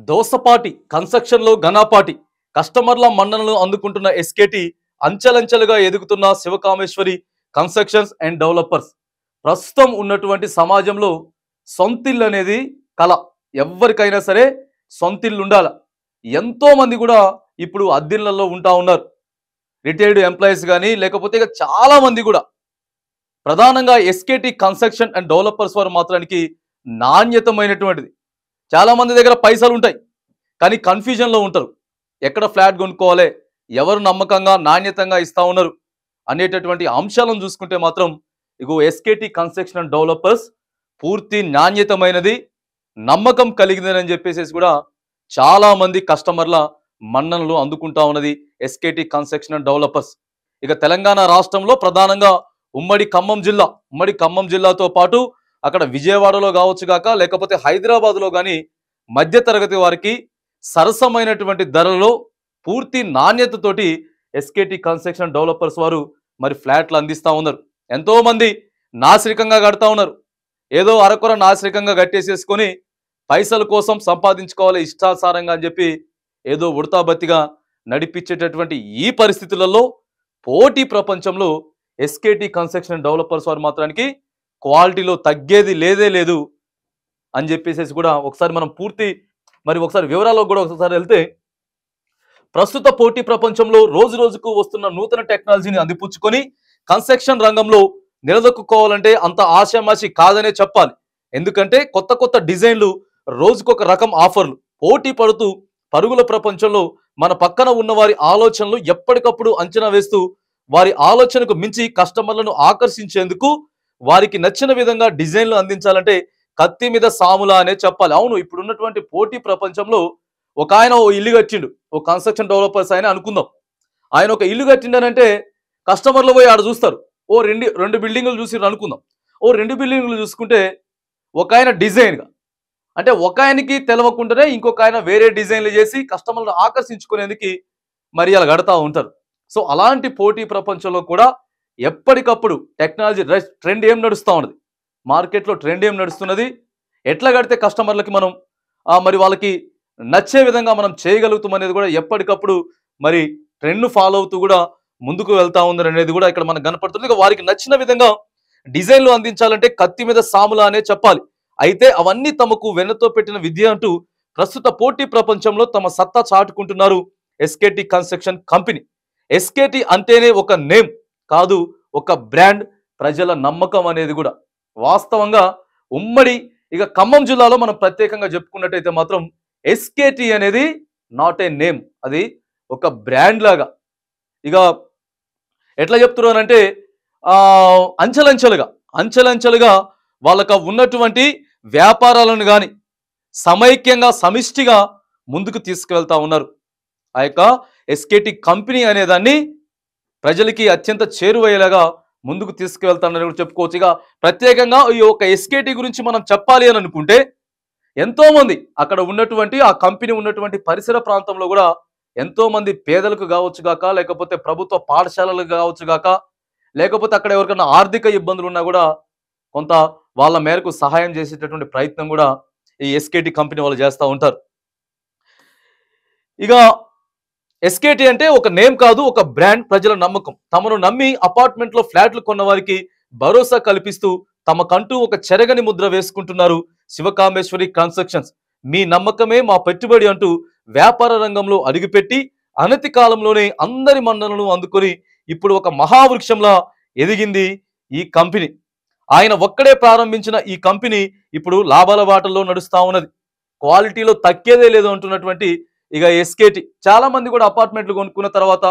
దోసపాటి కన్స్ట్రక్షన్లో ఘనాపాటి కస్టమర్ల మన్ననలు అందుకుంటున్న ఎస్కేటి అంచెలంచెలుగా ఎదుగుతున్న శివకామేశ్వరి కన్స్ట్రక్షన్స్ అండ్ డెవలపర్స్ ప్రస్తుతం ఉన్నటువంటి సమాజంలో సొంతిల్లు అనేది కళ. ఎవరికైనా సరే సొంతిల్లు ఉండాలి. ఎంతో మంది కూడా ఇప్పుడు అద్దిళ్లలో ఉంటా ఉన్నారు. రిటైర్డ్ ఎంప్లాయీస్ కానీ లేకపోతే ఇక చాలా మంది కూడా ప్రధానంగా ఎస్కేటి కన్స్ట్రక్షన్ అండ్ డెవలపర్స్ వారు మాత్రానికి నాణ్యతమైనటువంటిది. చాలా మంది దగ్గర పైసలు ఉంటాయి కానీ కన్ఫ్యూజన్లో ఉంటారు. ఎక్కడ ఫ్లాట్ కొనుక్కోవాలి, ఎవరు నమ్మకంగా నాణ్యతంగా ఇస్తా ఉన్నారు అనేటటువంటి అంశాలను చూసుకుంటే మాత్రం ఇగో ఎస్కేటి కన్స్ట్రక్షన్ అండ్ డెవలపర్స్ పూర్తి నాణ్యతమైనది, నమ్మకం కలిగిందని చెప్పేసి కూడా చాలా మంది కస్టమర్ల మన్ననలు అందుకుంటా ఉన్నది ఎస్కేటి కన్స్ట్రక్షన్ అండ్ డెవలపర్స్. ఇక తెలంగాణ రాష్ట్రంలో ప్రధానంగా ఉమ్మడి ఖమ్మం జిల్లాతో పాటు అక్కడ విజయవాడలో కావచ్చు గాక లేకపోతే హైదరాబాద్లో కానీ మధ్యతరగతి వారికి సరసమైనటువంటి ధరలో పూర్తి నాణ్యతతోటి ఎస్కేటి కన్స్ట్రక్షన్ డెవలపర్స్ వారు మరి ఫ్లాట్లు అందిస్తూ ఉన్నారు. ఎంతో మంది నాసిరికంగా కడతా ఉన్నారు. ఏదో అరకొర నాసిరికంగా కట్టేసేసుకొని పైసల కోసం సంపాదించుకోవాలి ఇష్టాసారంగా అని చెప్పి ఏదో ఉడతాబత్తిగా నడిపించేటటువంటి ఈ పరిస్థితులలో పోటీ ప్రపంచంలో ఎస్కేటి కన్స్ట్రక్షన్ డెవలపర్స్ వారు మాత్రానికి క్వాలిటీలో తగ్గేది లేదు అని చెప్పేసి కూడా ఒకసారి మనం ఒకసారి వివరాలకు కూడా ఒకసారి వెళ్తే, ప్రస్తుత పోటీ ప్రపంచంలో రోజు రోజుకు వస్తున్న నూతన టెక్నాలజీని అందిపుచ్చుకొని కన్స్ట్రక్షన్ రంగంలో నిలదొక్కుకోవాలంటే అంత ఆశామాషి కాదనే చెప్పాలి. ఎందుకంటే కొత్త కొత్త డిజైన్లు, రోజుకొక రకం ఆఫర్లు, పోటీ పడుతూ పరుగుల ప్రపంచంలో మన పక్కన ఉన్న వారి ఆలోచనలు ఎప్పటికప్పుడు అంచనా వేస్తూ వారి ఆలోచనకు మించి కస్టమర్లను ఆకర్షించేందుకు వారికి నచ్చిన విధంగా డిజైన్లు అందించాలంటే కత్తి మీద సాములా అనే చెప్పాలి. అవును, ఇప్పుడున్నటువంటి పోటీ ప్రపంచంలో ఒక ఆయన ఓ ఇల్లు కట్టిండు, ఓ కన్స్ట్రక్షన్ డెవలపర్స్ ఆయన అనుకుందాం. ఆయన ఒక ఇల్లు కట్టిండనంటే కస్టమర్లు పోయి ఆడ చూస్తారు. ఓ రెండు బిల్డింగులు చూసి అనుకుందాం. ఓ రెండు బిల్డింగులు చూసుకుంటే ఒక ఆయన డిజైన్గా, అంటే ఒక ఆయనకి తెలవకుండానే ఇంకొక ఆయన వేరే డిజైన్లు చేసి కస్టమర్లను ఆకర్షించుకునేందుకు మరి అలా కడతా ఉంటారు. సో అలాంటి పోటీ ప్రపంచంలో కూడా ఎప్పటికప్పుడు టెక్నాలజీ ట్రెండ్ ఏం నడుస్తూ ఉన్నది, మార్కెట్లో ట్రెండ్ ఏం నడుస్తున్నది, ఎట్లా కడితే కస్టమర్లకి మనం మరి వాళ్ళకి నచ్చే విధంగా మనం చేయగలుగుతాం అనేది కూడా ఎప్పటికప్పుడు మరి ట్రెండ్ ఫాలో అవుతూ కూడా ముందుకు వెళ్తా ఉంది అనేది కూడా ఇక్కడ మనకు కనపడుతుంది. ఇక వారికి నచ్చిన విధంగా డిజైన్లు అందించాలంటే కత్తి మీద సాములా అనే చెప్పాలి. అయితే అవన్నీ తమకు వెన్నతో పెట్టిన విద్య అంటూ ప్రస్తుత పోటీ ప్రపంచంలో తమ సత్తా చాటుకుంటున్నారు ఎస్కేటి కన్స్ట్రక్షన్ కంపెనీ. ఎస్కేటి అంటేనే ఒక నేమ్ కాదు, ఒక బ్రాండ్, ప్రజల నమ్మకం అనేది కూడా. వాస్తవంగా ఉమ్మడి ఖమ్మం జిల్లాలో మనం ప్రత్యేకంగా చెప్పుకున్నట్టయితే మాత్రం ఎస్కేటి అనేది నాట్ ఏ నేమ్, అది ఒక బ్రాండ్ లాగా. ఇక ఎట్లా చెప్తున్నానంటే అంచెలంచెలుగా వాళ్ళకు ఉన్నటువంటి వ్యాపారాలను కానీ సమైక్యంగా సమిష్టిగా ముందుకు తీసుకువెళ్తా ఉన్నారు. ఆ యొక్క ఎస్కేటి కంపెనీ అనేదాన్ని ప్రజలకి అత్యంత చేరువయ్యేలాగా ముందుకు తీసుకువెళ్తానని కూడా చెప్పుకోవచ్చు. ఇక ప్రత్యేకంగా ఈ యొక్క ఎస్కేటి గురించి మనం చెప్పాలి అని అనుకుంటే ఎంతో మంది అక్కడ ఉన్నటువంటి ఆ కంపెనీ ఉన్నటువంటి పరిసర ప్రాంతంలో కూడా ఎంతో మంది పేదలకు కావచ్చు గాక లేకపోతే ప్రభుత్వ పాఠశాలలకు కావచ్చు గాక లేకపోతే అక్కడ ఎవరికైనా ఆర్థిక ఇబ్బందులు ఉన్నా కూడా కొంత వాళ్ళ మేరకు సహాయం చేసేటటువంటి ప్రయత్నం కూడా ఈ ఎస్కేటి కంపెనీ వాళ్ళు చేస్తూ ఉంటారు. ఇక ఎస్కేటి అంటే ఒక నేమ్ కాదు, ఒక బ్రాండ్, ప్రజల నమ్మకం. తమను నమ్మి అపార్ట్మెంట్లో ఫ్లాట్లు కొన్న వారికి భరోసా కల్పిస్తూ తమకంటూ ఒక చెరగని ముద్ర వేసుకుంటున్నారు శివకామేశ్వరి కన్స్ట్రక్షన్స్. మీ నమ్మకమే మా పెట్టుబడి అంటూ వ్యాపార రంగంలో అడుగుపెట్టి అనతి కాలంలోనే అందరి మన్ననలను అందుకొని ఇప్పుడు ఒక మహావృక్షంలా ఎదిగింది ఈ కంపెనీ. ఆయన ఒక్కడే ప్రారంభించిన ఈ కంపెనీ ఇప్పుడు లాభాల బాటల్లో నడుస్తూ ఉన్నది. క్వాలిటీలో తగ్గేదే లేదు అంటున్నటువంటి ఇక ఎస్కేటి. చాలా మంది కూడా అపార్ట్మెంట్లు కొనుక్కున్న తర్వాత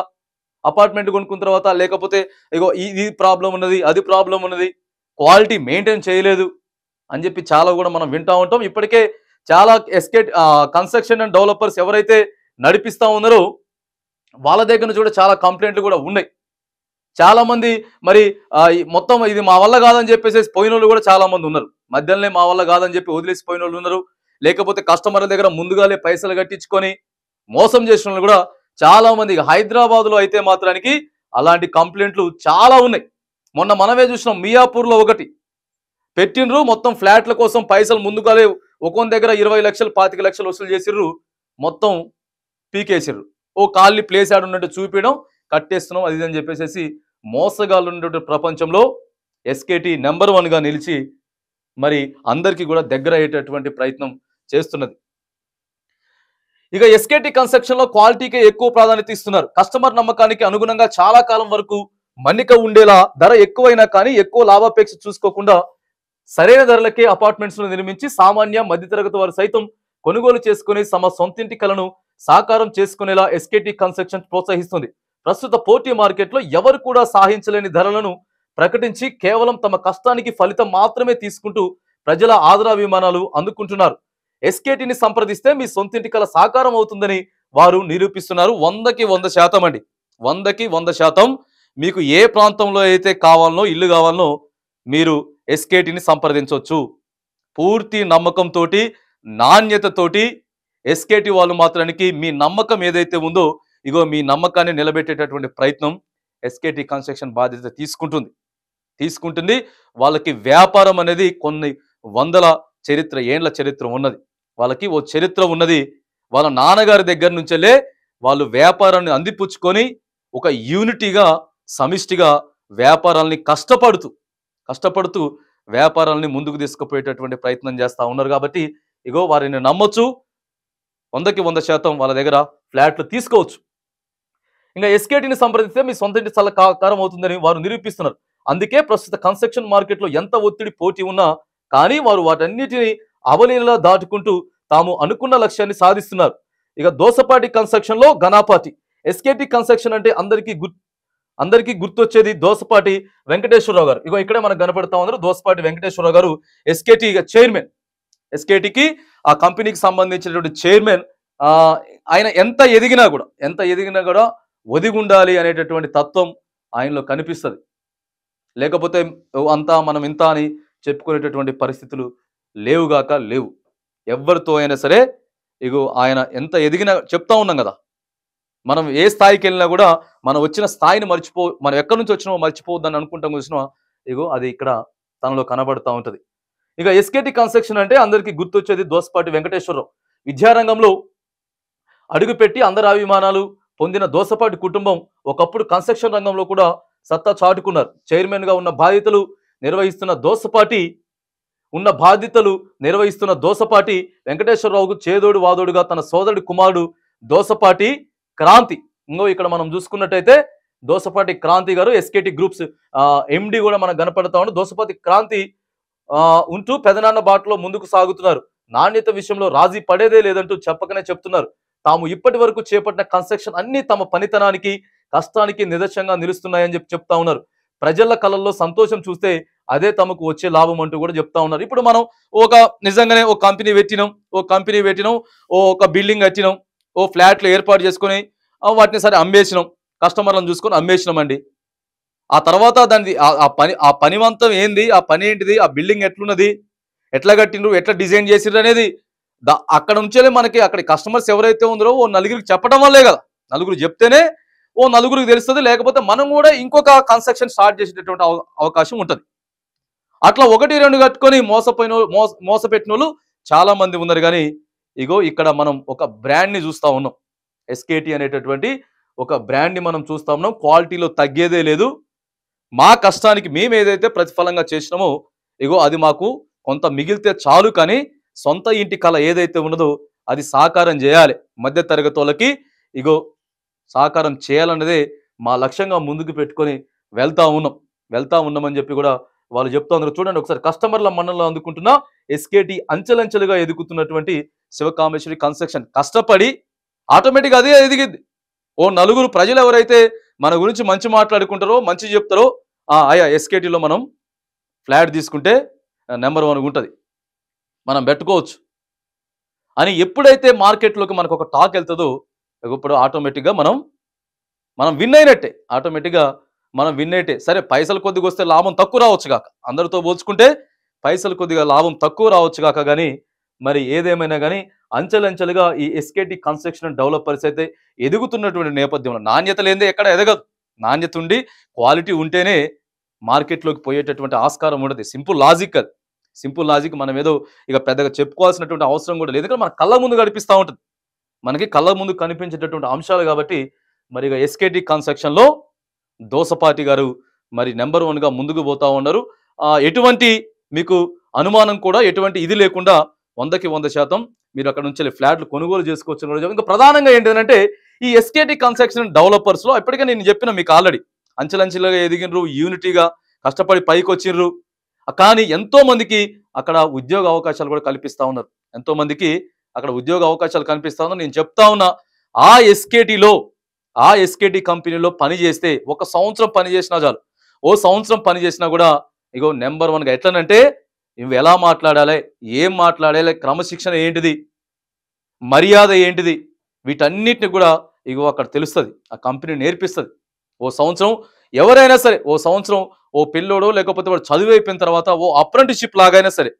లేకపోతే ఇగో ఇది ప్రాబ్లం ఉన్నది, అది ప్రాబ్లం ఉన్నది, క్వాలిటీ మెయింటైన్ చేయలేదు అని చెప్పి చాలా కూడా మనం వింటూ ఉంటాం. ఇప్పటికే చాలా ఎస్కేట్ కన్స్ట్రక్షన్ అండ్ డెవలపర్స్ ఎవరైతే నడిపిస్తూ ఉన్నారో వాళ్ళ దగ్గర నుంచి కూడా చాలా కంప్లైంట్లు కూడా ఉన్నాయి. చాలా మంది మరి మొత్తం ఇది మా వల్ల కాదని చెప్పేసి పోయిన వాళ్ళు కూడా చాలా మంది ఉన్నారు. మధ్యలోనే మా వల్ల కాదని చెప్పి వదిలేసిపోయిన వాళ్ళు ఉన్నారు. లేకపోతే కస్టమర్ల దగ్గర ముందుగానే పైసలు కట్టించుకొని మోసం చేసిన వాళ్ళు కూడా చాలా మంది. హైదరాబాద్లో అయితే మాత్రానికి అలాంటి కంప్లైంట్లు చాలా ఉన్నాయి. మొన్న మనమే చూసినాం, మియాపూర్లో ఒకటి పెట్టినరు, మొత్తం ఫ్లాట్ల కోసం పైసలు ముందుగానే ఒక్కొక్క దగ్గర 20 లక్షలు 25 లక్షలు వసూలు చేసిర్రు, మొత్తం పీకేసిర్రు. ఓ ఖాళీ ప్లేస్ యాడ్ ఉన్నట్టు చూపించడం, కట్టేస్తున్నాం అది ఇది అని చెప్పేసి మోసగాళ్ళు ఉన్నటువంటి ప్రపంచంలో ఎస్కేటి నెంబర్ 1గా నిలిచి మరి అందరికీ కూడా దగ్గర అయ్యేటటువంటి ప్రయత్నం చేస్తున్నది. ఇక ఎస్కేటి కన్స్ట్రక్షన్ లో క్వాలిటీకే ఎక్కువ ప్రాధాన్యత ఇస్తున్నారు. కస్టమర్ నమ్మకానికి అనుగుణంగా చాలా కాలం వరకు మన్నిక ఉండేలా ధర ఎక్కువైనా కానీ ఎక్కువ లాభాపేక్ష చూసుకోకుండా సరైన ధరలకే అపార్ట్మెంట్స్ ను నిర్మించి సామాన్య మధ్యతరగతి వారు సైతం కొనుగోలు చేసుకుని తమ సొంతింటి కలను సాకారం చేసుకునేలా ఎస్కేటి కన్స్ట్రక్షన్ ప్రోత్సహిస్తుంది. ప్రస్తుత పోటీ మార్కెట్లో ఎవరు కూడా సాధించలేని ధరలను ప్రకటించి కేవలం తమ కష్టానికి ఫలితం మాత్రమే తీసుకుంటూ ప్రజల ఆదరాభిమానాలు అందుకుంటున్నారు. ఎస్కేటిని సంప్రదిస్తే మీ సొంతింటి కల సాకారం అవుతుందని వారు నిరూపిస్తున్నారు. 100కి 100% అండి, 100కి 100%. మీకు ఏ ప్రాంతంలో అయితే కావాలనో ఇల్లు కావాలనో మీరు ఎస్కేటిని సంప్రదించవచ్చు. పూర్తి నమ్మకంతో నాణ్యతతోటి ఎస్కేటి వాళ్ళు మాత్రానికి మీ నమ్మకం ఏదైతే ఉందో ఇగో మీ నమ్మకాన్ని నిలబెట్టేటటువంటి ప్రయత్నం ఎస్కేటి కన్స్ట్రక్షన్ బాధ్యత తీసుకుంటుంది. వాళ్ళకి వ్యాపారం అనేది కొన్ని వందల ఏండ్ల చరిత్ర ఉన్నది. వాళ్ళకి ఓ చరిత్ర ఉన్నది. వాళ్ళ నాన్నగారి దగ్గర నుంచెలే వాళ్ళు వ్యాపారాన్ని అందిపుచ్చుకొని ఒక యూనిటీగా సమిష్టిగా వ్యాపారాలని కష్టపడుతూ వ్యాపారాలని ముందుకు తీసుకుపోయేటటువంటి ప్రయత్నం చేస్తూ ఉన్నారు. కాబట్టి ఇగో వారిని నమ్మొచ్చు, 100కి 100% వాళ్ళ దగ్గర ఫ్లాట్లు తీసుకోవచ్చు. ఇంకా ఎస్కేటిని సంప్రదిస్తే మీ సొంత ఇంటి సలకారం అవుతుందని వారు నిరూపిస్తున్నారు. అందుకే ప్రస్తుత కన్స్ట్రక్షన్ మార్కెట్లో ఎంత ఒత్తిడి పోటీ ఉన్నా కానీ వారు వాటన్నిటిని అవలీలలా దాటుకుంటూ తాము అనుకున్న లక్ష్యాన్ని సాధిస్తున్నారు. ఇక దోసపాటి కన్స్ట్రక్షన్ లో ఘనాపాటి. ఎస్కేటి కన్స్ట్రక్షన్ అంటే అందరికీ గుర్తొచ్చేది దోసపాటి వెంకటేశ్వరరావు గారు. ఇగో ఇక్కడే మనకు కనపడతా ఉన్నారు దోసపాటి వెంకటేశ్వరరావు గారు, ఎస్కేటి చైర్మన్. ఎస్కేటికి ఆ కంపెనీకి సంబంధించినటువంటి చైర్మన్. ఆయన ఎంత ఎదిగినా కూడా ఒదిగి ఉండాలి అనేటటువంటి తత్వం ఆయనలో కనిపిస్తుంది. లేకపోతే అంతా మనం ఇంత అని చెప్పుకునేటటువంటి పరిస్థితులు లేవు. ఎవరితో అయినా సరే ఇగో ఆయన ఎంత ఎదిగినా చెప్తా ఉన్నాం కదా, మనం ఏ స్థాయికి వెళ్ళినా కూడా మనం వచ్చిన స్థాయిని మనం ఎక్కడి నుంచి వచ్చినామో మర్చిపోవద్దని అనుకుంటాం చూసినా ఇగో అది ఇక్కడ తనలో కనబడతా ఉంటుంది. ఇక ఎస్కేటి కన్స్ట్రక్షన్ అంటే అందరికీ గుర్తొచ్చేది దోసపాటి వెంకటేశ్వరరావు. విద్యారంగంలో అడుగుపెట్టి అందరి అభిమానాలు పొందిన దోసపాటి కుటుంబం ఒకప్పుడు కన్స్ట్రక్షన్ రంగంలో కూడా సత్తా చాటుకున్నారు. చైర్మన్ గా ఉన్న బాధ్యతలు నిర్వహిస్తున్న దోసపాటి వెంకటేశ్వరరావుకు చేదోడు వాదోడుగా తన సోదరుడి కుమారుడు దోసపాటి క్రాంతి. ఇంకో ఇక్కడ మనం చూసుకున్నట్టయితే దోసపాటి క్రాంతి గారు ఎస్కేటి గ్రూప్స్ ఎండి కూడా మనకు కనపడతా ఉన్నాడు. దోసపాటి క్రాంతి ఉంటూ పెదనాన్న బాటలో ముందుకు సాగుతున్నారు. నాణ్యత విషయంలో రాజీ పడేదే లేదంటూ చెప్పకనే చెప్తున్నారు. తాము ఇప్పటి వరకు చేపట్టిన కన్స్ట్రక్షన్ అన్ని తమ పనితనానికి కష్టానికి నిదర్శనంగా నిలుస్తున్నాయని చెప్తా ఉన్నారు. ప్రజల కళల్లో సంతోషం చూస్తే అదే తమకు వచ్చే లాభం అంటూ కూడా చెప్తా ఉన్నారు. ఇప్పుడు మనం నిజంగానే ఒక కంపెనీ పెట్టినాం, ఒక బిల్డింగ్ కట్టినాం, ఓ ఫ్లాట్లు ఏర్పాటు చేసుకుని వాటిని సరే అమ్మేసినాం, కస్టమర్లను చూసుకొని అమ్మేసినాం అండి. ఆ తర్వాత ఆ పనివంతం ఏంది, ఆ పని ఏంటిది, ఆ బిల్డింగ్ ఎట్లున్నది, ఎట్లా కట్టిండ్రు, ఎట్లా డిజైన్ చేసిండ్రు అనేది అక్కడ నుంచే మనకి అక్కడ కస్టమర్స్ ఎవరైతే ఉందో ఓ నలుగురికి చెప్పడం వల్లే కదా, నలుగురు చెప్తేనే ఓ నలుగురికి తెలుస్తుంది. లేకపోతే మనం కూడా ఇంకొక కన్స్ట్రక్షన్ స్టార్ట్ చేసేటటువంటి అవకాశం ఉంటుంది. అట్లా 1-2 కట్టుకొని మోసపెట్టిన వాళ్ళు చాలా మంది ఉన్నారు. కానీ ఇగో ఇక్కడ మనం ఒక బ్రాండ్ని చూస్తూ ఉన్నాం. ఎస్కేటి అనేటటువంటి ఒక బ్రాండ్ని మనం చూస్తూ ఉన్నాం. క్వాలిటీలో తగ్గేదే లేదు. మా కష్టానికి మేము ఏదైతే ప్రతిఫలంగా చేసినామో ఇగో అది మాకు కొంత మిగిలితే చాలు, కానీ సొంత ఇంటి కళ ఏదైతే ఉన్నదో అది సాకారం చేయాలి. మధ్య తరగతి వాళ్ళకి ఇగో సాకారం చేయాలన్నదే మా లక్ష్యంగా ముందుకు పెట్టుకొని వెళ్తా ఉన్నామని చెప్పి కూడా వాళ్ళు చెప్తా ఉన్నారు. చూడండి ఒకసారి, కస్టమర్ల మన్ననలు అందుకుంటున్న ఎస్కేటి అంచెలంచెలుగా ఎదుగుతున్నటువంటి శివకామేశ్వరి కన్స్ట్రక్షన్ కష్టపడి ఆటోమేటిక్గా అదే ఎదిగింది. ఓ నలుగురు ప్రజలు ఎవరైతే మన గురించి మంచి మాట్లాడుకుంటారో, మంచి చెప్తారో, అయ్యా ఎస్కేటీలో మనం ఫ్లాట్ తీసుకుంటే నెంబర్ 1 ఉంటుంది, మనం పెట్టుకోవచ్చు అని ఎప్పుడైతే మార్కెట్లోకి మనకు ఒక టాక్ వెళ్తుందో ఇప్పుడు ఆటోమేటిక్గా మనం విన్ అయినట్టే. సరే పైసలు కొద్దిగా వస్తే లాభం తక్కువ రావచ్చు కాక, అందరితో పోల్చుకుంటే పైసలు కొద్దిగా లాభం తక్కువ రావచ్చు కాక, కానీ మరి ఏదేమైనా కానీ అంచెలంచెలుగా ఈ ఎస్కేటి కన్స్ట్రక్షన్ డెవలపర్స్ అయితే ఎదుగుతున్నటువంటి నేపథ్యంలో నాణ్యత లేనిదే ఎక్కడ ఎదగదు. నాణ్యత ఉండి క్వాలిటీ ఉంటేనే మార్కెట్లోకి పోయేటటువంటి ఆస్కారం ఉండదు. సింపుల్ లాజిక్ అది. Simple logic. మనం ఏదో ఇక పెద్దగా చెప్పుకోవాల్సినటువంటి అవసరం కూడా లేదు. ఎందుకంటే మన కళ్ళ ముందు కనిపిస్తూ ఉంటుంది. మనకి కళ్ళ ముందు కనిపించేటటువంటి అంశాలు కాబట్టి మరి ఇక ఎస్కేటి కన్స్ట్రక్షన్‌లో దోసపాటి గారు మరి నంబర్ 1గా ముందుకు పోతా ఉన్నారు. ఎటువంటి మీకు అనుమానం కూడా ఎటువంటి ఇది లేకుండా 100కి 100% మీరు అక్కడ నుంచి ఫ్లాట్లు కొనుగోలు చేసుకోవచ్చు కూడా. ఇంకా ప్రధానంగా ఏంటంటే ఈ ఎస్కేటి కన్స్ట్రక్షన్ డెవలపర్స్‌లో ఇప్పటికే నేను చెప్పిన మీకు ఆల్రెడీ అంచెలంచెలుగా ఎదిగినరు, యూనిటీగా కష్టపడి పైకొచ్చిర్రు. కానీ ఎంతో మందికి అక్కడ ఉద్యోగ అవకాశాలు కూడా కల్పిస్తా ఉన్నారు. ఎంతో మందికి అక్కడ ఉద్యోగ అవకాశాలు కనిపిస్తా ఉన్నారు. నేను చెప్తా ఉన్నా ఆ ఎస్కేటి కంపెనీలో పని చేస్తే ఒక సంవత్సరం పని చేసినా చాలు. ఓ సంవత్సరం పని చేసినా కూడా ఇగో నెంబర్ 1గా ఎట్లనంటే ఇవి ఎలా మాట్లాడాలి, ఏం మాట్లాడాలి, క్రమశిక్షణ ఏంటిది, మర్యాద ఏంటిది, వీటన్నిటిని కూడా ఇగో అక్కడ తెలుస్తుంది. ఆ కంపెనీ నేర్పిస్తుంది. ఓ సంవత్సరం ఎవరైనా సరే ఓ సంవత్సరం ఓ పిల్లోడో లేకపోతే వాడు చదువు అయిపోయిన తర్వాత ఓ అప్రెంటిస్‌షిప్ లాగైనా సరే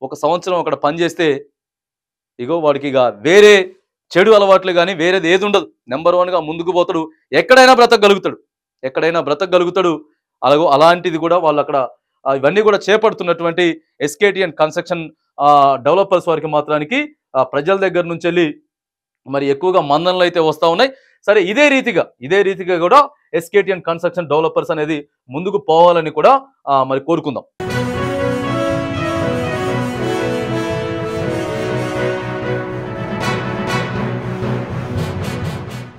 ఒక సంవత్సరం అక్కడ పనిచేస్తే ఇగో వాడికి ఇక వేరే చెడు అలవాట్లు కానీ వేరేది ఏది ఉండదు. నెంబర్ 1గా ముందుకు పోతాడు. ఎక్కడైనా బ్రతకగలుగుతాడు. అలాంటిది కూడా వాళ్ళు అక్కడ ఇవన్నీ కూడా చేపడుతున్నటువంటి ఎస్కేటి అండ్ కన్స్ట్రక్షన్ డెవలపర్స్ వారికి మాత్రానికి ప్రజల దగ్గర నుంచి వెళ్ళి మరి ఎక్కువగా మన్ననలు అయితే వస్తూ ఉన్నాయి. సరే ఇదే రీతిగా కూడా ఎస్కేటి అండ్ కన్స్ట్రక్షన్ డెవలపర్స్ అనేది ముందుకు పోవాలని కూడా మరి కోరుకుందాం.